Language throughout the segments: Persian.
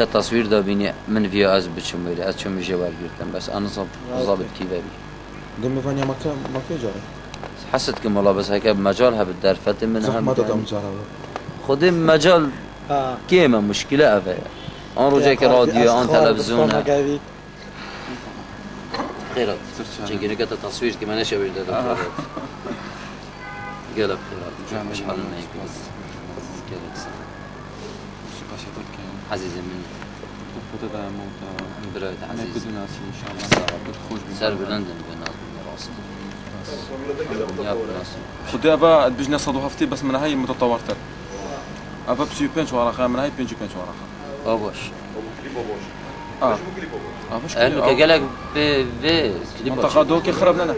تصویر دا بینی من ویا از بچم ولی از چم جوار گرفتم بس أنا ضابط كيف أبي دم فانيا ما في جاره حست كم والله بس هيك مجالها بالدرفة منها ما تدام جاره خدي مجال كيما مشكلة أبي أنا رجعك راديو أنا تلفزيون خيرات شنو كده تصوير كمان ايش أبي ده قالك خيرات مش حال ما يكون عزيزي مني خود ده موت برایت عزیز بدون اسی ان شاء الله خوش سر بلندن به ناز راست یا براس خود ابا بجنا صدو هفتي بس من هاي متطورتر ابا بسيو بنش ورقه من هاي بنج بنش ورقه باباش باش انو قالك في منطقه دوك خربنا انا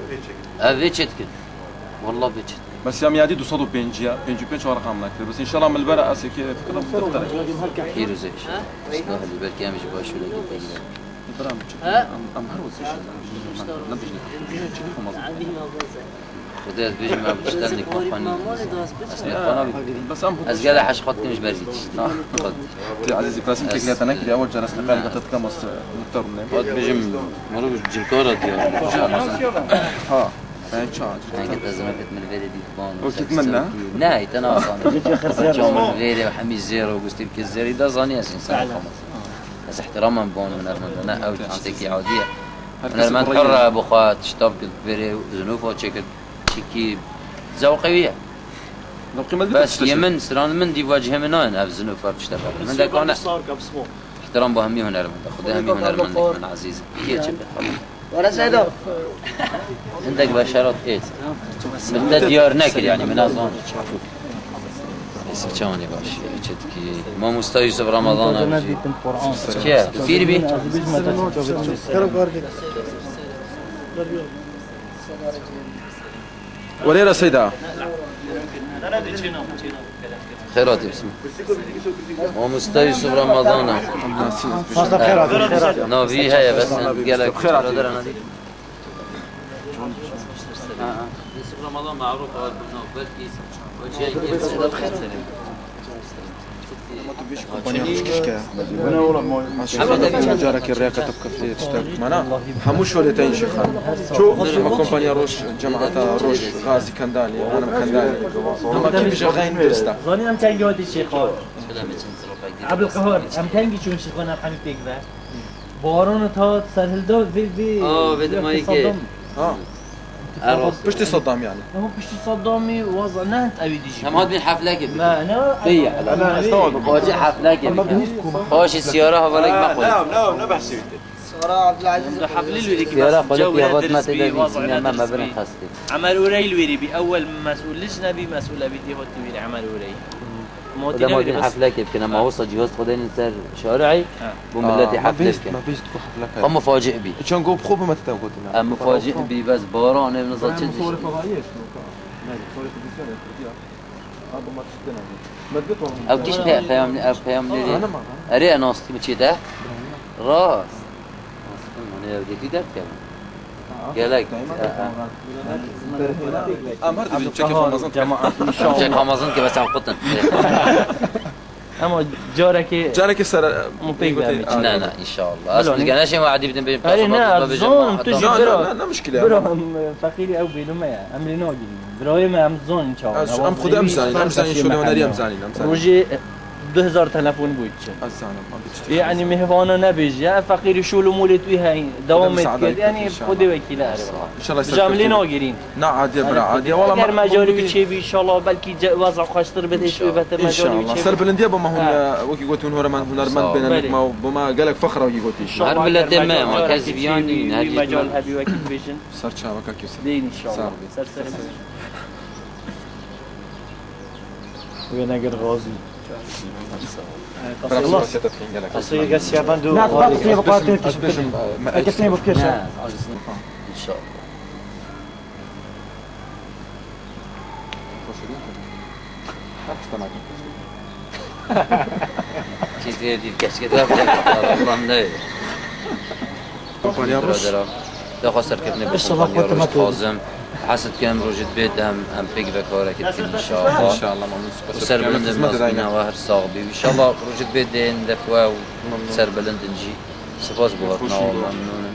ابي تشتكن والله بيتشت بس يا ميادي دو صدو بنجيا بنش ورقه ملاك بس ان شاء الله من البرا اسك فكره مختلفه كيلو زيش اصلا اللي بالك يا مش باش ولا كده برامج ام هروز خديت بيجي ما بتشتغلني كومباني بس از قال حش خدت مش بريد عزيزي كلاسيم تكنيات انا كده اول جلسه قال قطت كمس نختار خد بيجي مرو جنكورة ديال ها تشارج انا كنت زمان كنت من الفيديو دي بون وكتمنى ناي انا اصلا جون الفيديو وحمي الزيرو وقستي بك الزيرو ده زاني اساسا بس احتراما بون من انا او تشتكي عاديه انا ما حر ابو خات شطب فيري زنوفو تشيك تشيكي ذوقيه بس يمن سران من دي واجهه من انا زنوفو بتشتغل من ذاك انا احترام بهمي هنر من خذ همي هنر من عزيز كي تشبه ولا سيدو عندك بشرات ايه من ديار نكر يعني من اظن سكاني باش كي ما مستوى يوسف رمضان كيف كثير بي وليلة سيدة خيرات اسمه ما مستوى يوسف رمضان نوفي هيا بس قالك خيرات يوسف رمضان معروف بلكي جارك الرياقة تبقى في تشتغل معنا هموش ولا تين شيخان شو ما كومبانيا روش جماعة روش غازي كندالي أنا مكندالي هم كيف جاغين درستا زاني أم تانجي ودي الشيخان قبل القهار أم تانجي شون شيخان أم حمي تيجي بارون تا سهل دو في بدي ما يجي بشتي صدام يعني هو بشتي صدامي وضع نهت أبي ديجي هم هاد من حفلة كده ما أنا استوعب واجي حفلة كده هاش السيارة هفلك بقول لا بحسي صراحة عبد العزيز حفلة الويري السيارة قلت يا بط ما تدري ما بين خاصتي عمل وري الويري بأول مسؤول ليش نبي مسؤول أبي دي هو الويري عمل وري ده مودين حفلة كده كنا ما وصل جواز خدين نسر شارعي بملتي حفلة كده ما فيش تكون حفلة هم مفاجئ بي عشان جو بخوب ما تتوقع أم مفاجئ بي بس باران بنظل تشدش أو كيش فيهم لي أري أنا أصلي مشي ده راس أنا ودي ده كمان قالك أمرت بتشكي رمضان جماعة إن شاء الله شكل رمضان كبس عم قطن أما جارك سر مبيغ لا إن شاء الله أصل قلنا شيء ما عادي بدنا لا مشكلة برو فقيري أو بيلوميا أمري ناجي براي ما أمزون إن شاء الله أم خد أمزاني شو لو نري أمزاني روجي 2000 تلفون بويتش يعني مهوانا نبيج يا فقير شو لمولت ويها دوامت كده يعني خدي وكيله ان شاء الله جاملين واجرين نا عادي برا عادي والله ما مجالي بتشي ان شاء الله بلكي وضع خشطر بدش وبت مجالي ان شاء الله سلب الانديه بما هو وكي قلت هو من هنرمن بين ما بما قالك فخره وكي قلت ان شاء الله بلد ما كاسب يعني هذه مجال هبي وكي فيجن صار شابك كيف دين ان شاء الله سر وين غازي قصير قصير بندو لا قصير بقاتل قصير بكش ان شاء الله كيف دي الكاس كده والله منيح كومبانيا روش ده خسر كتني بالكومبانيا روش حازم حسد كان روجت بيت هم بيك بكورة كده إن شاء الله. ان شاء الله ممنون. وسر بلند المصبنا وهر صاغبي وإن شاء الله روجت بيت دين دفوا وسر بلند نجي. سباس بواتنا وممنون.